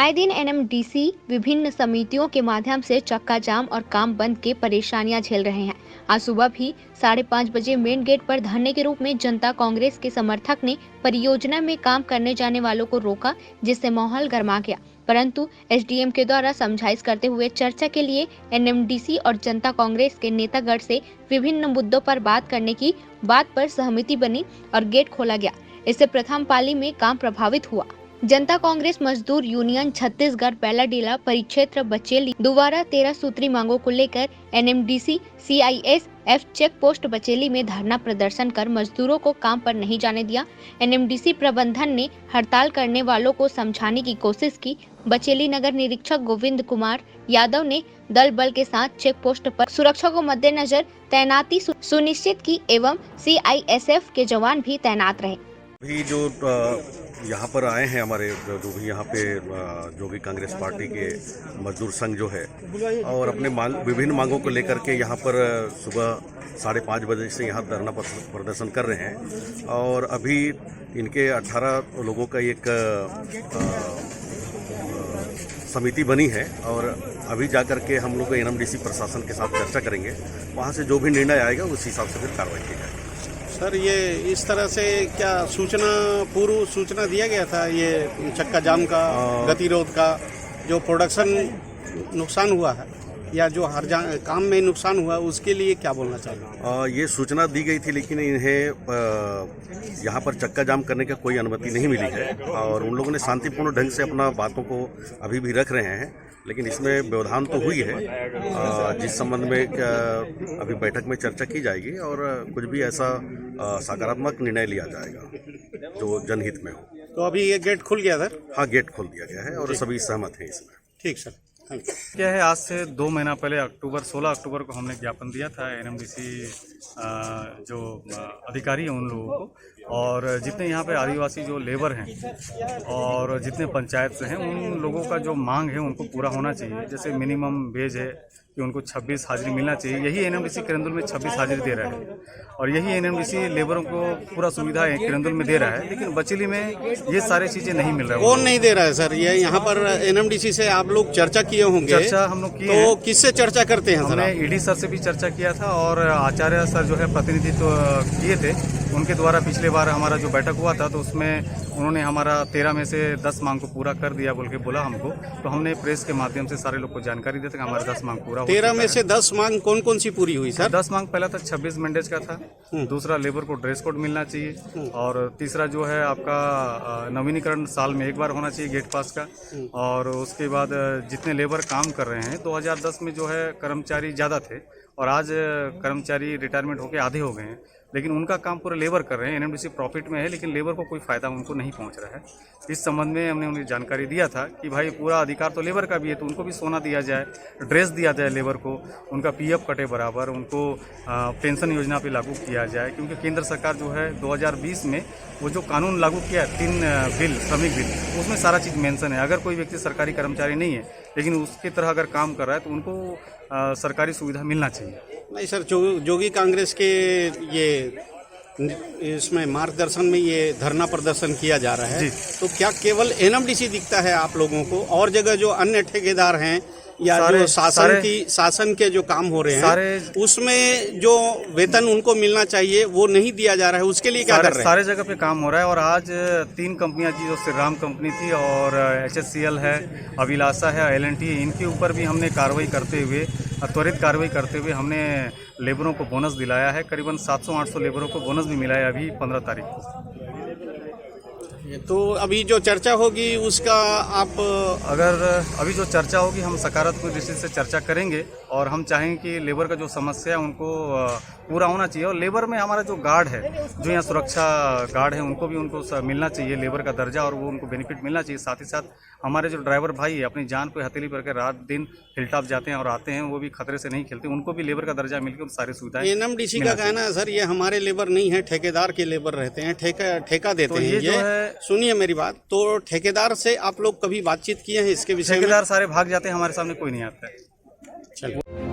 आए दिन एनएमडीसी विभिन्न समितियों के माध्यम से चक्का जाम और काम बंद के परेशानियां झेल रहे हैं। आज सुबह भी 5:30 बजे मेन गेट पर धरने के रूप में जनता कांग्रेस के समर्थक ने परियोजना में काम करने जाने वालों को रोका, जिससे माहौल गर्मा गया। परंतु एसडीएम के द्वारा समझाइश करते हुए चर्चा के लिए एनएमडीसी और जनता कांग्रेस के नेतागढ़ से विभिन्न मुद्दों पर बात करने की बात पर सहमति बनी और गेट खोला गया। इससे प्रथम पाली में काम प्रभावित हुआ। जनता कांग्रेस मजदूर यूनियन छत्तीसगढ़ बेलाडीला परिक्षेत्र बचेली दोबारा 13 सूत्री मांगों को लेकर NMDC CISF check post Bacheli में धरना प्रदर्शन कर मजदूरों को काम पर नहीं जाने दिया। एनएमडीसी प्रबंधन ने हड़ताल करने वालों को समझाने की कोशिश की। बचेली नगर निरीक्षक गोविंद कुमार यादव ने दल बल के साथ चेक पोस्ट पर सुरक्षा को मद्देनजर तैनाती सुनिश्चित की एवं सीआईएसएफ के जवान भी तैनात रहे। भी जो यहाँ पर आए हैं हमारे जो भी यहाँ पे जो भी कांग्रेस पार्टी के मजदूर संघ जो है और अपने विभिन्न मांगों को लेकर के यहाँ पर सुबह 5:30 बजे से यहाँ धरना प्रदर्शन कर रहे हैं। और अभी इनके 18 लोगों का एक समिति बनी है और अभी जाकर के हम लोग एनएमडीसी प्रशासन के साथ चर्चा करेंगे। वहाँ से जो भी निर्णय आएगा उस हिसाब से फिर कार्रवाई की जाएगी। सर, ये इस तरह से क्या पूर्व सूचना दिया गया था ये चक्का जाम का, गतिरोध का, जो प्रोडक्शन नुकसान हुआ है या जो हर काम में नुकसान हुआ उसके लिए क्या बोलना चाहिए? ये सूचना दी गई थी, लेकिन इन्हें यहाँ पर चक्का जाम करने का कोई अनुमति नहीं मिली है और उन लोगों ने शांतिपूर्ण ढंग से अपना बातों को अभी भी रख रहे हैं। लेकिन इसमें व्यवधान तो हुई है, जिस संबंध में अभी बैठक में चर्चा की जाएगी और कुछ भी ऐसा सकारात्मक निर्णय लिया जाएगा जो जनहित में हो। तो अभी ये गेट खुल गया सर? हाँ, गेट खोल दिया गया है और सभी सहमत हैं इसमें। ठीक सर, क्या है, आज से 2 महीना पहले 16 अक्टूबर को हमने ज्ञापन दिया था एनएमडीसी जो अधिकारी हैं उन लोगों को, और जितने यहाँ पे आदिवासी जो लेबर हैं और जितने पंचायत से हैं उन लोगों का जो मांग है उनको पूरा होना चाहिए। जैसे मिनिमम वेज है कि उनको 26 हाजिरी मिलना चाहिए, यही एनएमडीसी किरंदुल में 26 हाजिरी दे रहा है और यही एनएमडीसी लेबरों को पूरा सुविधा किरंदुल में दे रहा है। लेकिन बचेली में ये सारी चीज़ें नहीं मिल रहा है। कौन नहीं दे रहा है सर? ये यहाँ पर एनएमडीसी से आप लोग चर्चा किए होंगे? चर्चा हम लोग किए। तो किससे चर्चा करते हैं? हमने ईडी सर से भी चर्चा किया था और आचार्य सर जो है प्रतिनिधित्व किए थे, उनके द्वारा पिछले बार हमारा जो बैठक हुआ था तो उसमें उन्होंने हमारा 13 में से 10 मांग को पूरा कर दिया बोल के बोला हमको। तो हमने प्रेस के माध्यम से सारे लोग को जानकारी दी थी कि हमारा 10 मांग पूरा 13 में से 10 मांग कौन कौन सी पूरी हुई सर? 10 मांग पहला था 26 मैंडेज का था, दूसरा लेबर को ड्रेस कोड मिलना चाहिए और तीसरा जो है आपका नवीनीकरण साल में एक बार होना चाहिए गेट पास का। और उसके बाद जितने लेबर काम कर रहे हैं 2010 में जो है कर्मचारी ज़्यादा थे और आज कर्मचारी रिटायरमेंट होकर आधे हो गए हैं, लेकिन उनका काम पूरे लेबर कर रहे हैं। एनएमडीसी प्रॉफिट में है लेकिन लेबर को कोई फ़ायदा उनको नहीं पहुंच रहा है। इस संबंध में हमने उन्हें जानकारी दिया था कि भाई पूरा अधिकार तो लेबर का भी है, तो उनको भी सोना दिया जाए, ड्रेस दिया जाए लेबर को, उनका पीएफ कटे बराबर, उनको पेंशन योजना पे लागू किया जाए। क्योंकि केंद्र सरकार जो है 2020 में वो जो कानून लागू किया 3 बिल, श्रमिक बिल, उसमें सारा चीज़ मेंशन है। अगर कोई व्यक्ति सरकारी कर्मचारी नहीं है लेकिन उसकी तरह अगर काम कर रहा है तो उनको सरकारी सुविधा मिलना चाहिए। नहीं सर, जोगी कांग्रेस के ये इसमें मार्गदर्शन में ये धरना प्रदर्शन किया जा रहा है, तो क्या केवल एनएमडीसी दिखता है आप लोगों को? और जगह जो अन्य ठेकेदार हैं या जो शासन के जो काम हो रहे हैं उसमें जो वेतन उनको मिलना चाहिए वो नहीं दिया जा रहा है, उसके लिए क्या कर रहे हैं? सारे जगह पे काम हो रहा है और आज 3 कंपनियां थी, जो श्री राम कंपनी थी और HSCL है, अभिलाषा है, LNT, इनके ऊपर भी हमने कार्रवाई करते हुए, त्वरित कार्रवाई करते हुए हमने लेबरों को बोनस दिलाया है। करीबन 700-800 लेबरों को बोनस भी मिला है अभी 15 तारीख को। तो अभी जो चर्चा होगी उसका आप अभी जो चर्चा होगी हम सकारात्मक दृष्टि से चर्चा करेंगे और हम चाहेंगे कि लेबर का जो समस्या है उनको पूरा होना चाहिए। और लेबर में हमारा जो गार्ड है, जो यहाँ सुरक्षा गार्ड है, उनको भी मिलना चाहिए लेबर का दर्जा और वो उनको बेनिफिट मिलना चाहिए। साथ ही साथ हमारे जो ड्राइवर भाई है अपनी जान को हथेली पर के रात दिन हिलटॉप जाते हैं और आते हैं, वो भी खतरे से नहीं खेलते, उनको भी लेबर का दर्जा मिलकर सारी सुविधाएं। एनएमडीसी का कहना है सर ये हमारे लेबर नहीं है, ठेकेदार के लेबर रहते हैं, ठेका देते हैं। ये सुनिए मेरी बात, तो ठेकेदार से आप लोग कभी बातचीत किए हैं इसके विषय में? ठेकेदार सारे भाग जाते हैं, हमारे सामने कोई नहीं आता है। चलिए।